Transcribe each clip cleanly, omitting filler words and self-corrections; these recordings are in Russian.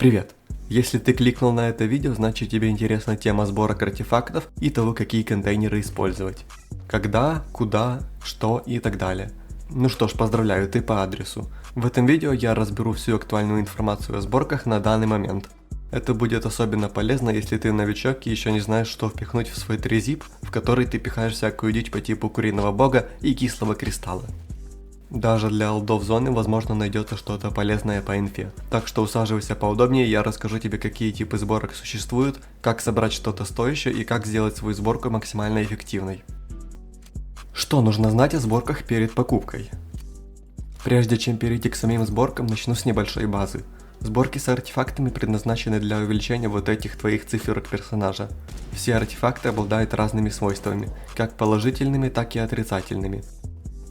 Привет! Если ты кликнул на это видео, значит тебе интересна тема сборок артефактов и того, какие контейнеры использовать. Когда, куда, что и так далее. Ну что ж, поздравляю, ты по адресу. В этом видео я разберу всю актуальную информацию о сборках на данный момент. Это будет особенно полезно, если ты новичок и еще не знаешь, что впихнуть в свой трезип, в который ты пихаешь всякую дичь по типу куриного бога и кислого кристалла. Даже для олдов зоны, возможно, найдется что-то полезное по инфе. Так что усаживайся поудобнее, я расскажу тебе, какие типы сборок существуют, как собрать что-то стоящее и как сделать свою сборку максимально эффективной. Что нужно знать о сборках перед покупкой? Прежде чем перейти к самим сборкам, начну с небольшой базы. Сборки с артефактами предназначены для увеличения вот этих твоих циферок персонажа. Все артефакты обладают разными свойствами, как положительными, так и отрицательными.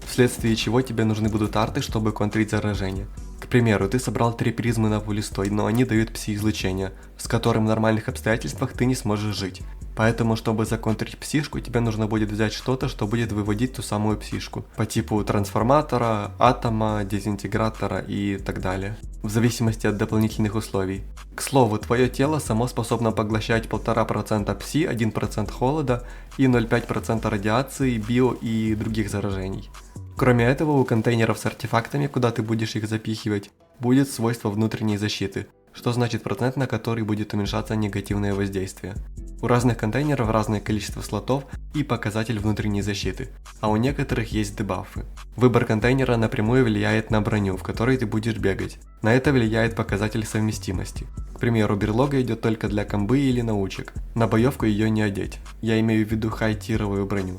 Вследствие чего тебе нужны будут арты, чтобы контрить заражение. К примеру, ты собрал 3 призмы на пулистой, но они дают пси-излучение, с которым в нормальных обстоятельствах ты не сможешь жить. Поэтому, чтобы законтрить псишку, тебе нужно будет взять что-то, что будет выводить ту самую псишку. По типу трансформатора, атома, дезинтегратора и так далее. В зависимости от дополнительных условий. К слову, твое тело само способно поглощать 1,5% пси, 1% холода и 0,5% радиации, био и других заражений. Кроме этого, у контейнеров с артефактами, куда ты будешь их запихивать, будет свойство внутренней защиты, что значит процент, на который будет уменьшаться негативное воздействие. У разных контейнеров разное количество слотов и показатель внутренней защиты, а у некоторых есть дебафы. Выбор контейнера напрямую влияет на броню, в которой ты будешь бегать. На это влияет показатель совместимости. К примеру, берлога идет только для комбы или научек, на боевку ее не одеть, я имею в виду хай-тировую броню.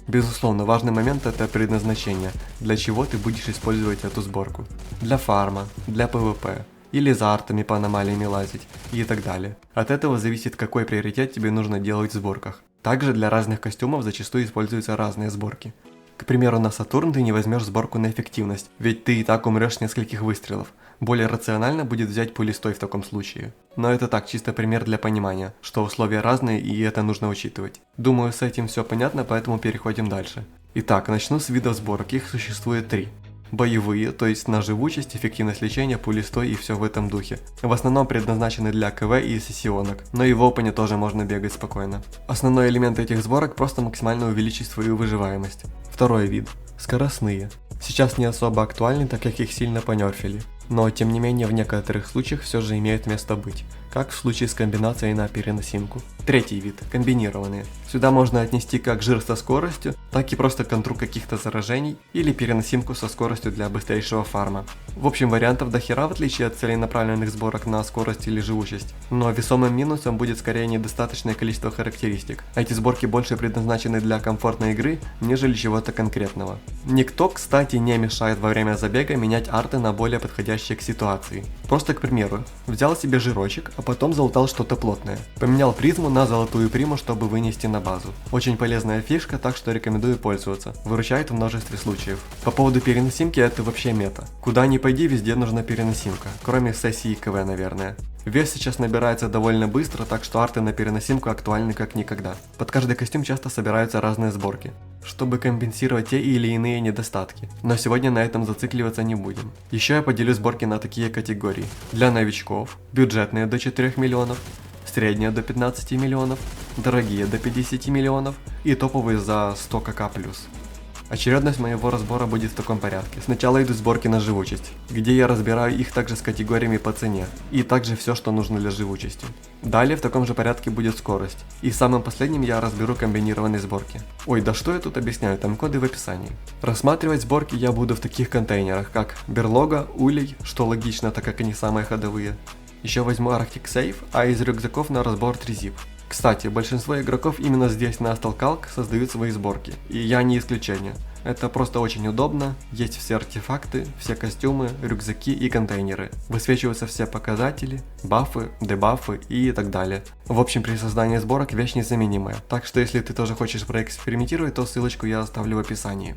Безусловно, важный момент — это предназначение, для чего ты будешь использовать эту сборку. Для фарма, для PvP, или за артами по аномалиями лазить, и так далее. От этого зависит, какой приоритет тебе нужно делать в сборках. Также для разных костюмов зачастую используются разные сборки. К примеру, на Сатурн ты не возьмешь сборку на эффективность, ведь ты и так умрешь с нескольких выстрелов. Более рационально будет взять пулистой в таком случае. Но это так, чисто пример для понимания, что условия разные и это нужно учитывать. Думаю, с этим все понятно, поэтому переходим дальше. Итак, начну с видов сборок, их существует 3. Боевые, то есть на живучесть, эффективность лечения, пулистой и все в этом духе. В основном предназначены для КВ и сессионок, но и в опене тоже можно бегать спокойно. Основной элемент этих сборок — просто максимально увеличить свою выживаемость. Второй вид — скоростные. Сейчас не особо актуальны, так как их сильно понерфили. Но тем не менее в некоторых случаях все же имеют место быть, как в случае с комбинацией на переносимку. Третий вид – комбинированные. Сюда можно отнести как жир со скоростью, так и просто контру каких-то заражений или переносимку со скоростью для быстрейшего фарма. В общем, вариантов до хера в отличие от целенаправленных сборок на скорость или живучесть. Но весомым минусом будет скорее недостаточное количество характеристик. Эти сборки больше предназначены для комфортной игры, нежели чего-то конкретного. Никто, кстати, не мешает во время забега менять арты на более подходящие к ситуации. Просто, к примеру, взял себе жирочек, а потом залутал что-то плотное. Поменял призму на золотую приму, чтобы вынести на базу. Очень полезная фишка, так что рекомендую пользоваться. Выручает в множестве случаев. По поводу переносимки, это вообще мета. Куда ни пойди, везде нужна переносимка. Кроме сессии КВ, наверное. Вес сейчас набирается довольно быстро, так что арты на переносимку актуальны как никогда. Под каждый костюм часто собираются разные сборки, чтобы компенсировать те или иные недостатки. Но сегодня на этом зацикливаться не будем. Еще я поделю сборки на такие категории. Для новичков, бюджетные до 4 миллионов, средние до 15 миллионов, дорогие до 50 миллионов и топовые за 100 кк+. Очередность моего разбора будет в таком порядке. Сначала идут сборки на живучесть, где я разбираю их также с категориями по цене, и также все, что нужно для живучести. Далее в таком же порядке будет скорость, и самым последним я разберу комбинированные сборки. Ой, да что я тут объясняю, там коды в описании. Рассматривать сборки я буду в таких контейнерах, как берлога, улей, что логично, так как они самые ходовые. Еще возьму Arctic Safe, а из рюкзаков на разбор трезип. Кстати, большинство игроков именно здесь на Stalkalk создают свои сборки, и я не исключение. Это просто очень удобно, есть все артефакты, все костюмы, рюкзаки и контейнеры. Высвечиваются все показатели, бафы, дебафы и так далее. В общем, при создании сборок вещь незаменимая, так что если ты тоже хочешь проэкспериментировать, то ссылочку я оставлю в описании.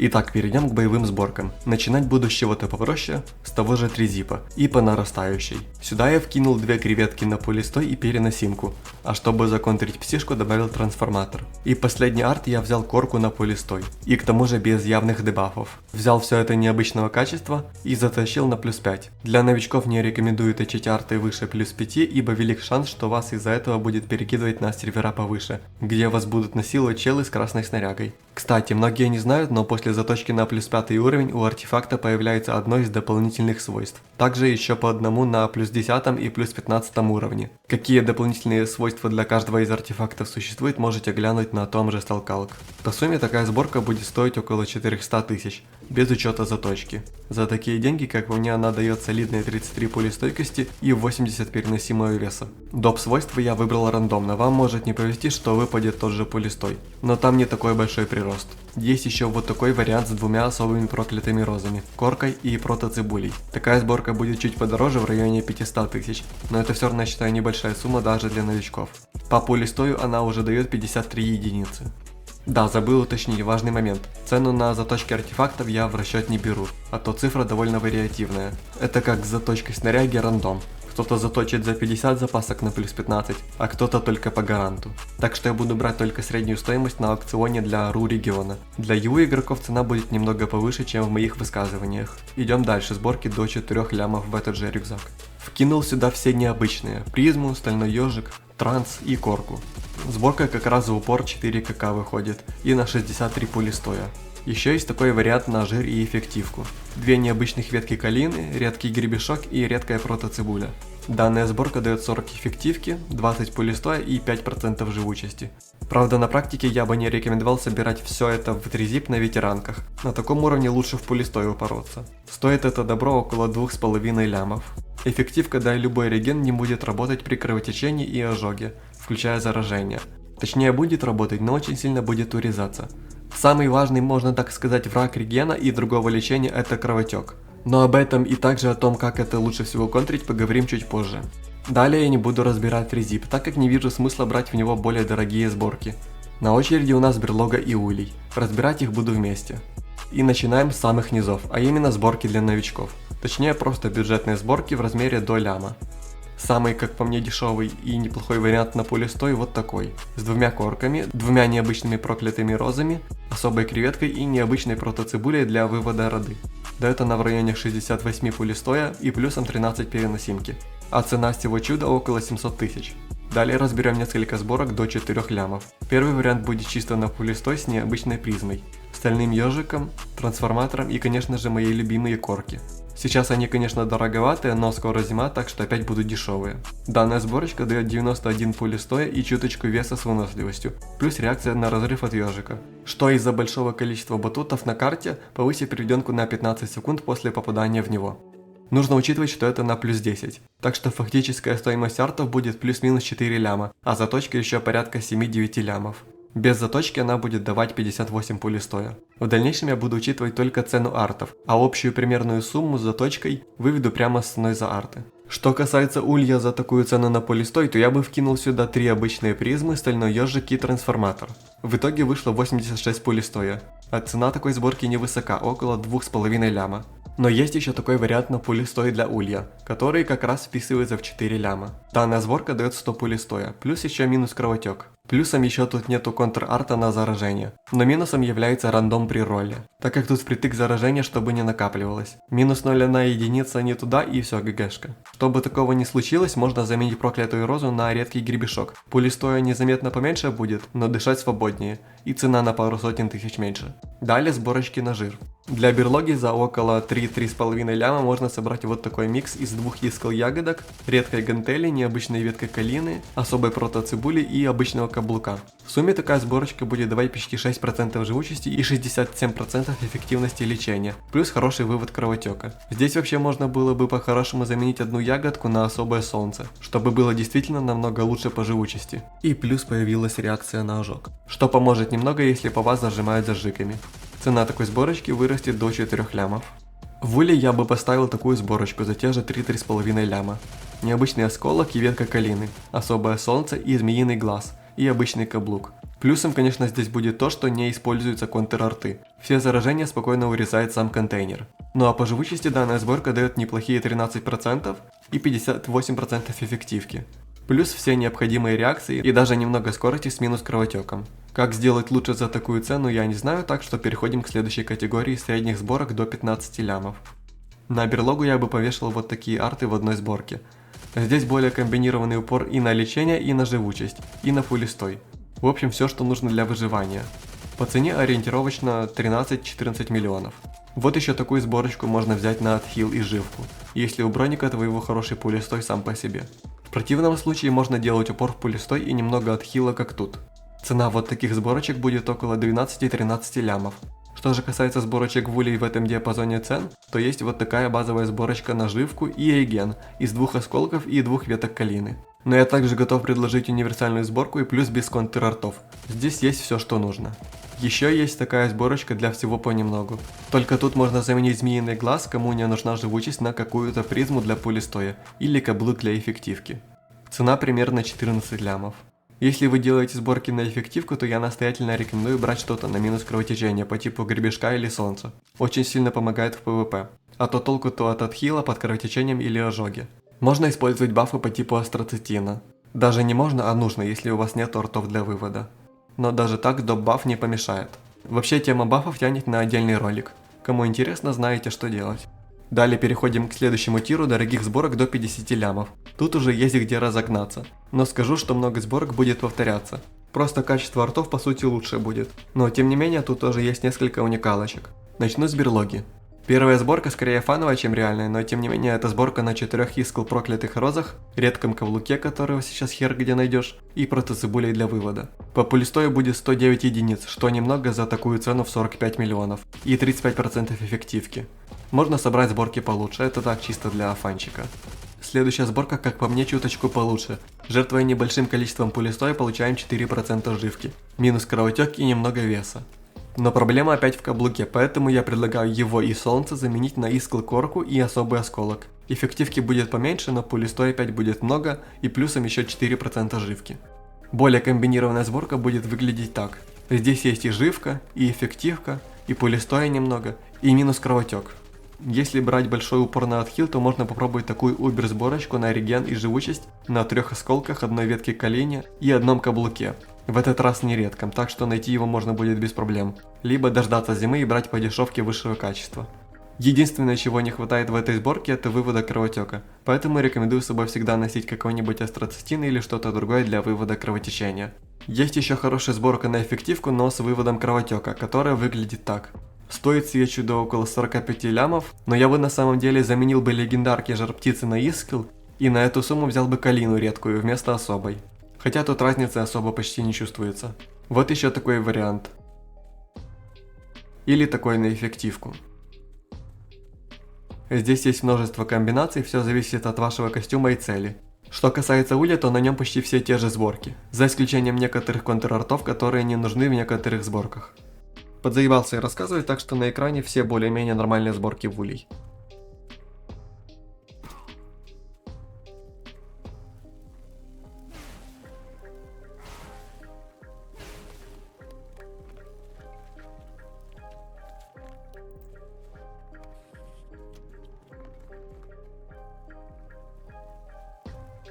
Итак, перейдем к боевым сборкам. Начинать буду с чего-то попроще, с того же тризипа, и по нарастающей. Сюда я вкинул 2 креветки на полистой и переносимку, а чтобы законтрить псишку, добавил трансформатор. И последний арт я взял корку на полистой, и к тому же без явных дебафов. Взял все это необычного качества и затащил на плюс 5. Для новичков не рекомендую точить арты выше плюс 5, ибо велик шанс, что вас из-за этого будет перекидывать на сервера повыше, где вас будут насиловать челы с красной снарягой. Кстати, многие не знают, но после заточки на плюс 5 уровень у артефакта появляется одно из дополнительных свойств. Также еще по одному на плюс 10 и плюс 15 уровне. Какие дополнительные свойства для каждого из артефактов существует, можете глянуть на том же Stalkalk. По сумме такая сборка будет стоить около 400 тысяч, без учета заточки. За такие деньги, как по мне, она дает солидные 33 пули стойкости и 80 переносимого веса. Доп. Свойства я выбрал рандомно, вам может не повезти, что выпадет тот же пулестой, но там не такой большой прирост. Есть еще вот такой вариант с 2 особыми проклятыми розами, коркой и протоцибулей. Такая сборка будет чуть подороже, в районе 500 тысяч, но это все равно, считаю, небольшая сумма даже для новичков. По пулестою она уже дает 53 единицы. Да, забыл уточнить важный момент. Цену на заточки артефактов я в расчет не беру, а то цифра довольно вариативная. Это как с заточкой снаряги рандом. Кто-то заточит за 50 запасок на плюс 15, а кто-то только по гаранту. Так что я буду брать только среднюю стоимость на аукционе для РУ региона. Для ЮИ игроков цена будет немного повыше, чем в моих высказываниях. Идем дальше, сборки до 4 лямов в этот же рюкзак. Вкинул сюда все необычные: призму, стальной ежик, транс и корку. Сборка как раз в упор 4 КК выходит и на 63 пули стоя. Еще есть такой вариант на жир и эффективку. 2 необычных ветки калины, редкий гребешок и редкая протоцибуля. Данная сборка дает 40 эффективки, 20 пулестоя и 5% живучести. Правда, на практике я бы не рекомендовал собирать все это в тризип на ветеранках. На таком уровне лучше в пулестое упороться. Стоит это добро около 2,5 лямов. Эффективка, да и любой реген не будет работать при кровотечении и ожоге, включая заражение. Точнее, будет работать, но очень сильно будет урезаться. Самый важный, можно так сказать, враг регена и другого лечения – это кровотек. Но об этом и также о том, как это лучше всего контрить, поговорим чуть позже. Далее я не буду разбирать тризип, так как не вижу смысла брать в него более дорогие сборки. На очереди у нас берлога и улей, разбирать их буду вместе. И начинаем с самых низов, а именно сборки для новичков. Точнее, просто бюджетные сборки в размере до ляма. Самый, как по мне, дешевый и неплохой вариант на пулестой вот такой. С 2 корками, 2 необычными проклятыми розами, особой креветкой и необычной протоцибулей для вывода роды. Дает она в районе 68 пулестоя и плюсом 13 переносимки. А цена всего чуда около 700 тысяч. Далее разберем несколько сборок до 4 лямов. Первый вариант будет чисто на пулестой с необычной призмой, стальным ежиком, трансформатором и, конечно же, мои любимые корки. Сейчас они, конечно, дороговатые, но скоро зима, так что опять будут дешевые. Данная сборочка дает 91 пулестоя и чуточку веса с выносливостью, плюс реакция на разрыв от ежика, что из-за большого количества батутов на карте повысит переведенку на 15 секунд после попадания в него. Нужно учитывать, что это на плюс 10, так что фактическая стоимость артов будет плюс-минус 4 ляма, а заточка еще порядка 7-9 лямов. Без заточки она будет давать 58 пулестоя. В дальнейшем я буду учитывать только цену артов, а общую примерную сумму с заточкой выведу прямо с ценой за арты. Что касается улья за такую цену на пулестой, то я бы вкинул сюда 3 обычные призмы, стальной ежик и трансформатор. В итоге вышло 86 пулестоя, а цена такой сборки невысока, около 2,5 ляма. Но есть еще такой вариант на пулестой для улья, который как раз вписывается в 4 ляма. Данная сборка дает 100 пулестоя, плюс еще минус кровотек. Плюсом еще тут нету контр-арта на заражение, но минусом является рандом при ролле, так как тут впритык заражения, чтобы не накапливалось. Минус 0 на единица не туда и все, ГГшка. Чтобы такого не случилось, можно заменить проклятую розу на редкий гребешок. Пулестоя незаметно поменьше будет, но дышать свободнее, и цена на пару сотен тысяч меньше. Далее сборочки на жир. Для берлоги за около 3-3,5 ляма можно собрать вот такой микс из 2 искл ягодок, редкой гантели, необычной веткой калины, особой протоцибули и обычного каблука. В сумме такая сборочка будет давать почти 6% живучести и 67% эффективности лечения, плюс хороший вывод кровотека. Здесь вообще можно было бы по-хорошему заменить одну ягодку на особое солнце, чтобы было действительно намного лучше по живучести. И плюс появилась реакция на ожог, что поможет немного, если по вас зажимают зажигами. Цена такой сборочки вырастет до 4 лямов. В уле я бы поставил такую сборочку за те же 3-3,5 ляма. Необычный осколок и ветка калины, особое солнце и змеиный глаз, и обычный каблук. Плюсом, конечно, здесь будет то, что не используются контрарты. Все заражения спокойно урезает сам контейнер. Ну а по живучести данная сборка дает неплохие 13% и 58% эффективки. Плюс все необходимые реакции и даже немного скорости с минус кровотеком. Как сделать лучше за такую цену я не знаю, так что переходим к следующей категории средних сборок до 15 лямов. На берлогу я бы повешал вот такие арты в одной сборке. Здесь более комбинированный упор и на лечение, и на живучесть, и на фуллистой. В общем, все, что нужно для выживания. По цене ориентировочно 13-14 миллионов. Вот еще такую сборочку можно взять на отхил и живку, если у броника твоего хороший пулестой сам по себе. В противном случае можно делать упор в пулестой и немного отхила, как тут. Цена вот таких сборочек будет около 12-13 лямов. Что же касается сборочек вулей в этом диапазоне цен, то есть вот такая базовая сборочка на живку и реген из 2 осколков и 2 веток калины. Но я также готов предложить универсальную сборку и плюс без контрартов. Здесь есть все, что нужно. Еще есть такая сборочка для всего понемногу. Только тут можно заменить змеиный глаз, кому не нужна живучесть, на какую-то призму для пулестоя или каблук для эффективки. Цена примерно 14 лямов. Если вы делаете сборки на эффективку, то я настоятельно рекомендую брать что-то на минус кровотечения по типу гребешка или солнца. Очень сильно помогает в ПВП. А то толку то от отхила под кровотечением или ожоги. Можно использовать бафы по типу астроцитина. Даже не можно, а нужно, если у вас нет ртов для вывода. Но даже так доп-баф не помешает. Вообще тема бафов тянет на отдельный ролик. Кому интересно, знаете, что делать. Далее переходим к следующему тиру дорогих сборок до 50 лямов. Тут уже есть где разогнаться. Но скажу, что много сборок будет повторяться. Просто качество артов по сути лучше будет. Но тем не менее тут тоже есть несколько уникалочек. Начну с берлоги. Первая сборка скорее фановая, чем реальная, но тем не менее это сборка на 4 искл проклятых розах, редком каблуке, которого сейчас хер где найдешь, и протоцибулей для вывода. По пулестою будет 109 единиц, что немного за такую цену в 45 миллионов, и 35% эффективки. Можно собрать сборки получше, это так чисто для фанчика. Следующая сборка, как по мне, чуточку получше. Жертвуя небольшим количеством пулестоя, получаем 4% живки, минус кровотек и немного веса. Но проблема опять в каблуке, поэтому я предлагаю его и солнце заменить на искл корку и особый осколок. Эффективки будет поменьше, но пулестой опять будет много и плюсом еще 4% живки. Более комбинированная сборка будет выглядеть так. Здесь есть и живка, и эффективка, и пулестоя немного, и минус кровотек. Если брать большой упор на отхил, то можно попробовать такую убер сборочку на реген и живучесть на 3 осколках, одной ветке калине и одном каблуке. В этот раз не редком, так что найти его можно будет без проблем. Либо дождаться зимы и брать по дешевке высшего качества. Единственное, чего не хватает в этой сборке, это вывода кровотека. Поэтому рекомендую с собой всегда носить какой-нибудь астроцитин или что-то другое для вывода кровотечения. Есть еще хорошая сборка на эффективку, но с выводом кровотека, которая выглядит так. Стоит свечу до около 45 лямов, но я бы на самом деле заменил бы легендарки жар-птицы на искл и на эту сумму взял бы калину редкую вместо особой. Хотя тут разницы особо почти не чувствуется. Вот еще такой вариант. Или такой на эффективку. Здесь есть множество комбинаций, все зависит от вашего костюма и цели. Что касается улья, то на нем почти все те же сборки, за исключением некоторых контрартов, которые не нужны в некоторых сборках. Подзаебался я рассказывать, так что на экране все более-менее нормальные сборки в улей.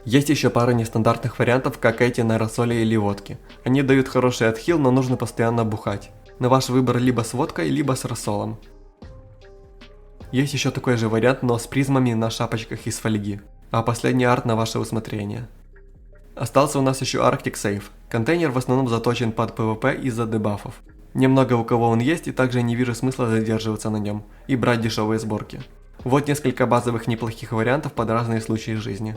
Есть еще пара нестандартных вариантов, как эти на рассоле или водке. Они дают хороший отхил, но нужно постоянно бухать. На ваш выбор либо с водкой, либо с рассолом. Есть еще такой же вариант, но с призмами на шапочках из фольги. А последний арт на ваше усмотрение. Остался у нас еще Arctic Safe. Контейнер в основном заточен под PvP из-за дебафов. Немного у кого он есть, и также не вижу смысла задерживаться на нем и брать дешевые сборки. Вот несколько базовых неплохих вариантов под разные случаи жизни.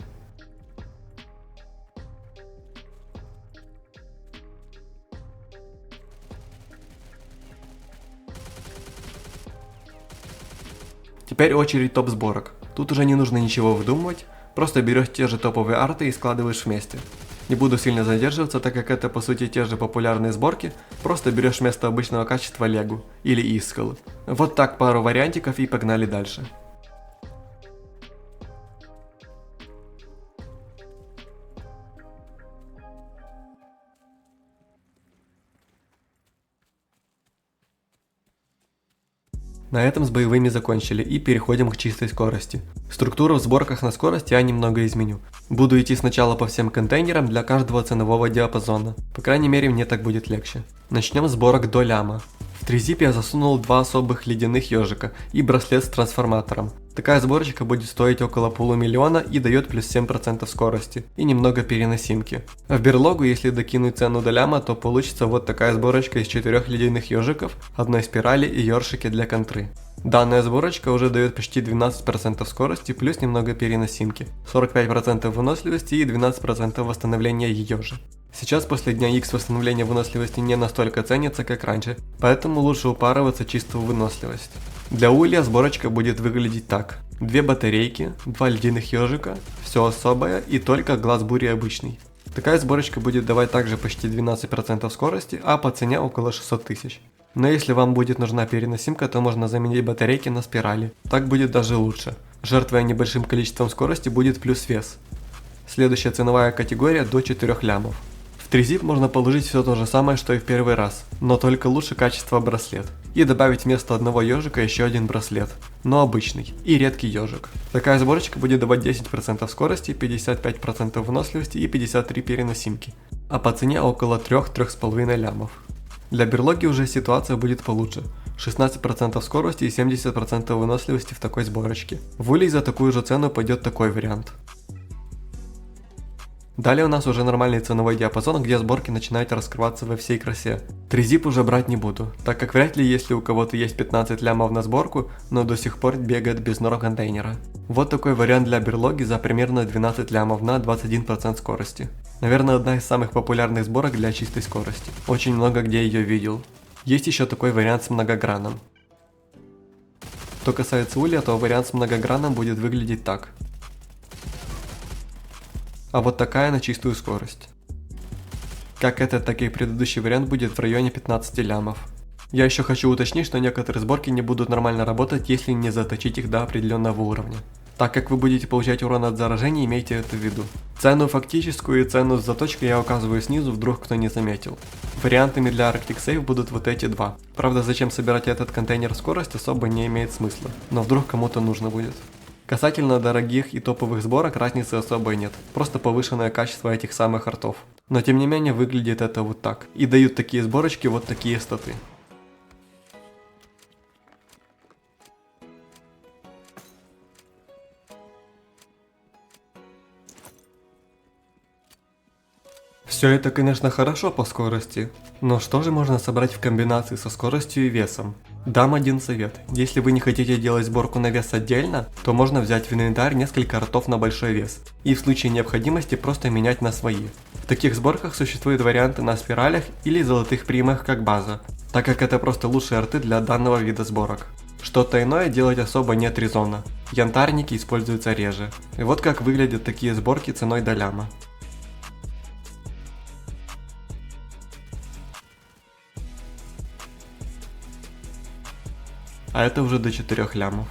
Теперь очередь топ сборок. Тут уже не нужно ничего выдумывать, просто берешь те же топовые арты и складываешь вместе. Не буду сильно задерживаться, так как это по сути те же популярные сборки, просто берешь вместо обычного качества легу или искл. Вот так пару вариантиков и погнали дальше. На этом с боевыми закончили и переходим к чистой скорости. Структуру в сборках на скорость я немного изменю. Буду идти сначала по всем контейнерам для каждого ценового диапазона. По крайней мере мне так будет легче. Начнем с сборок до ляма. В 3zip я засунул 2 особых ледяных ежика и браслет с трансформатором. Такая сборочка будет стоить около полумиллиона и дает плюс 7% скорости и немного переносимки. В берлогу, если докинуть цену до ляма, то получится вот такая сборочка из 4 ледяных ежиков, одной спирали и ёршики для контры. Данная сборочка уже дает почти 12% скорости плюс немного переносимки, 45% выносливости и 12% восстановления ее же. Сейчас после дня X восстановление выносливости не настолько ценится, как раньше, поэтому лучше упарываться чисто в выносливость. Для улья сборочка будет выглядеть так. 2 батарейки, 2 ледяных ежика, все особое и только глаз бури обычный. Такая сборочка будет давать также почти 12% скорости, а по цене около 600 тысяч. Но если вам будет нужна переносимка, то можно заменить батарейки на спирали, так будет даже лучше. Жертвуя небольшим количеством скорости будет плюс вес. Следующая ценовая категория до 4 лямов. В 3zip можно положить все то же самое, что и в первый раз, но только лучше качество браслет. И добавить вместо одного ежика еще один браслет, но обычный, и редкий ежик. Такая сборочка будет давать 10% скорости, 55% выносливости и 53 переносимки. А по цене около 3-3,5 лямов. Для берлоги уже ситуация будет получше. 16% скорости и 70% выносливости в такой сборочке. В улей за такую же цену пойдет такой вариант. Далее у нас уже нормальный ценовой диапазон, где сборки начинают раскрываться во всей красе. 3zip уже брать не буду, так как вряд ли если у кого-то есть 15 лямов на сборку, но до сих пор бегает без норм контейнера. Вот такой вариант для берлоги за примерно 12 лямов на 21% скорости. Наверное, одна из самых популярных сборок для чистой скорости. Очень много где ее видел. Есть еще такой вариант с многогранным. Что касается улья, то вариант с многогранным будет выглядеть так. А вот такая на чистую скорость. Как этот, так и предыдущий вариант будет в районе 15 лямов. Я еще хочу уточнить, что некоторые сборки не будут нормально работать, если не заточить их до определенного уровня. Так как вы будете получать урон от заражения, имейте это в виду. Цену фактическую и цену с заточкой я указываю снизу, вдруг кто не заметил. Вариантами для Arctic Safe будут вот эти два. Правда, зачем собирать этот контейнер скорость особо не имеет смысла, но вдруг кому-то нужно будет. Касательно дорогих и топовых сборок разницы особой нет, просто повышенное качество этих самых артов. Но тем не менее выглядит это вот так, и дают такие сборочки вот такие статы. Все это, конечно, хорошо по скорости, но что же можно собрать в комбинации со скоростью и весом? Дам один совет. Если вы не хотите делать сборку на вес отдельно, то можно взять в инвентарь несколько артов на большой вес, и в случае необходимости просто менять на свои. В таких сборках существуют варианты на спиралях или золотых примах как база, так как это просто лучшие арты для данного вида сборок. Что-то иное делать особо нет резона. Янтарники используются реже. И вот как выглядят такие сборки ценой до ляма. А это уже до 4 лямов.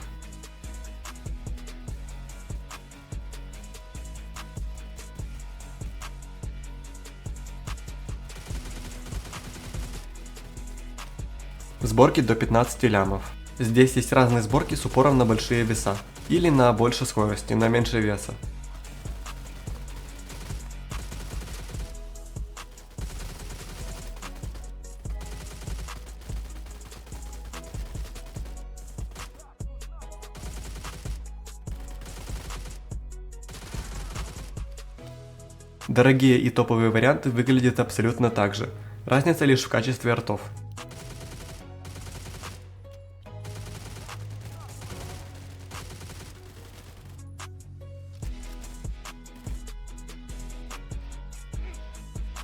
Сборки до 15 лямов. Здесь есть разные сборки с упором на большие веса, или на больше скорости, на меньше веса. Дорогие и топовые варианты выглядят абсолютно так же, разница лишь в качестве артов.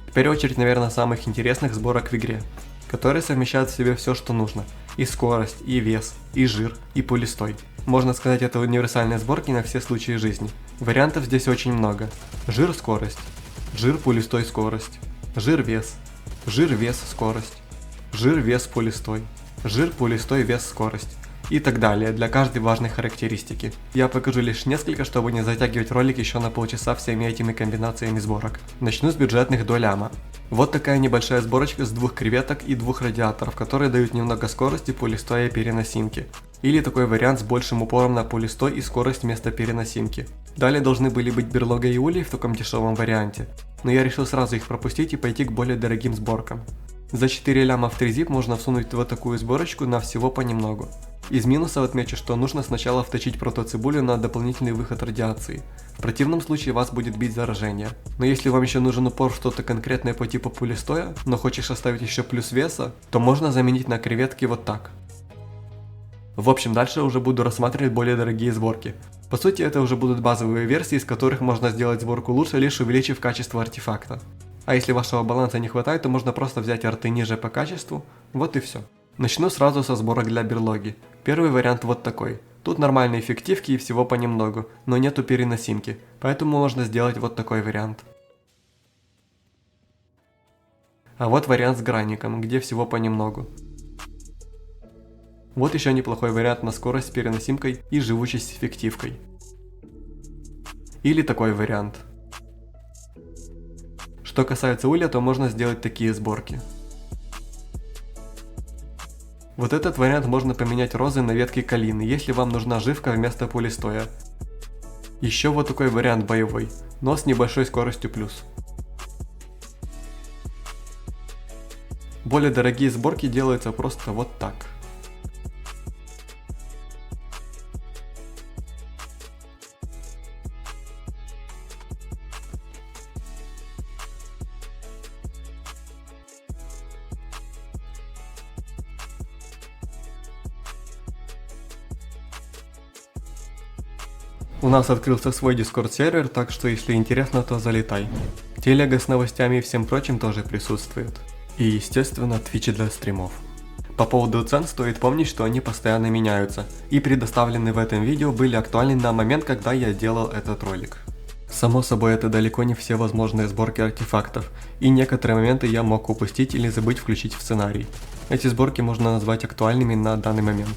Теперь очередь, наверное, самых интересных сборок в игре, которые совмещают в себе все, что нужно. И скорость, и вес, и жир, и пулестой. Можно сказать, это универсальные сборки на все случаи жизни. Вариантов здесь очень много. Жир-скорость, жир-пулестой-скорость, жир-вес, жир-вес-скорость, жир-вес-пулестой, жир-пулестой-вес-скорость. и так далее для каждой важной характеристики. Я покажу лишь несколько, чтобы не затягивать ролик еще на полчаса всеми этими комбинациями сборок. Начну с бюджетных до ляма. Вот такая небольшая сборочка с 2 креветок и 2 радиаторов, которые дают немного скорости, пулестой и переносимки. Или такой вариант с большим упором на пулестой и скорость вместо переносимки. Далее должны были быть берлога и улей в таком дешевом варианте, но я решил сразу их пропустить и пойти к более дорогим сборкам. За 4 ляма в 3 zip можно всунуть вот такую сборочку на всего понемногу. Из минусов отмечу, что нужно сначала вточить протоцибулю на дополнительный выход радиации. В противном случае вас будет бить заражение. Но если вам еще нужен упор в что-то конкретное по типу пулестоя, но хочешь оставить еще плюс веса, то можно заменить на креветки вот так. В общем, дальше уже буду рассматривать более дорогие сборки. По сути, это уже будут базовые версии, из которых можно сделать сборку лучше, лишь увеличив качество артефакта. А если вашего баланса не хватает, то можно просто взять арты ниже по качеству, вот и все. Начну сразу со сборок для берлоги. Первый вариант вот такой. Тут нормальные эффективки и всего понемногу, но нету переносимки, поэтому можно сделать вот такой вариант. А вот вариант с гранником, где всего понемногу. Вот еще неплохой вариант на скорость с переносимкой и живучесть с эффективкой. Или такой вариант. Что касается улья, то можно сделать такие сборки. Вот этот вариант можно поменять розы на ветки калины, если вам нужна живка вместо пулестоя. Еще вот такой вариант боевой, но с небольшой скоростью плюс. Более дорогие сборки делаются просто вот так. У нас открылся свой Discord сервер, так что если интересно, то залетай. Телега с новостями и всем прочим тоже присутствует. И естественно Twitch для стримов. По поводу цен стоит помнить, что они постоянно меняются, и предоставленные в этом видео были актуальны на момент, когда я делал этот ролик. Само собой, это далеко не все возможные сборки артефактов, и некоторые моменты я мог упустить или забыть включить в сценарий. Эти сборки можно назвать актуальными на данный момент.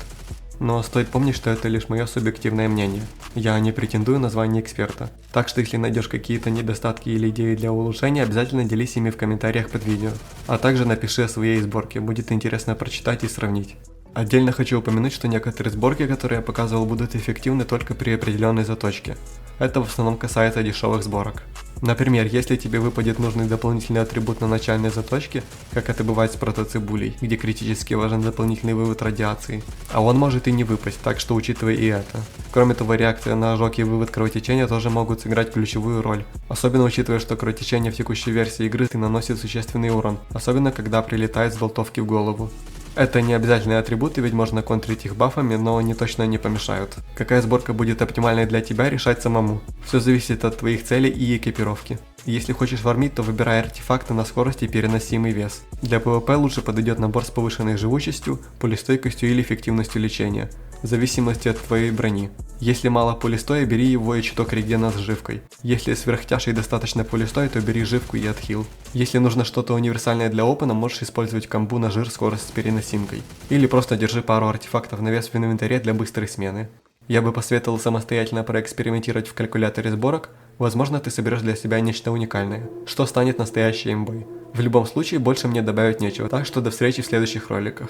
Но стоит помнить, что это лишь мое субъективное мнение. Я не претендую на звание эксперта. Так что если найдешь какие-то недостатки или идеи для улучшения, обязательно делись ими в комментариях под видео. А также напиши о своей сборке, будет интересно прочитать и сравнить. Отдельно хочу упомянуть, что некоторые сборки, которые я показывал, будут эффективны только при определенной заточке. Это в основном касается дешевых сборок. Например, если тебе выпадет нужный дополнительный атрибут на начальной заточке, как это бывает с протоцибулей, где критически важен дополнительный вывод радиации, а он может и не выпасть, так что учитывай и это. Кроме того, реакция на ожог и вывод кровотечения тоже могут сыграть ключевую роль, особенно учитывая, что кровотечение в текущей версии игры наносит существенный урон, особенно когда прилетает с болтовки в голову. Это не обязательные атрибуты, ведь можно контрить их бафами, но они точно не помешают. Какая сборка будет оптимальной для тебя, решать самому. Все зависит от твоих целей и экипировки. Если хочешь фармить, то выбирай артефакты на скорость и переносимый вес. Для PvP лучше подойдет набор с повышенной живучестью, пулестойкостью или эффективностью лечения, в зависимости от твоей брони. Если мало пулестоя, бери его и чуток регена с живкой. Если сверхтяжей достаточно пулестоя, то бери живку и отхил. Если нужно что-то универсальное для опена, можешь использовать комбу на жир скорость с переносимкой. Или просто держи пару артефактов на вес в инвентаре для быстрой смены. Я бы посоветовал самостоятельно проэкспериментировать в калькуляторе сборок, возможно ты соберешь для себя нечто уникальное, что станет настоящей имбой. В любом случае больше мне добавить нечего, так что до встречи в следующих роликах.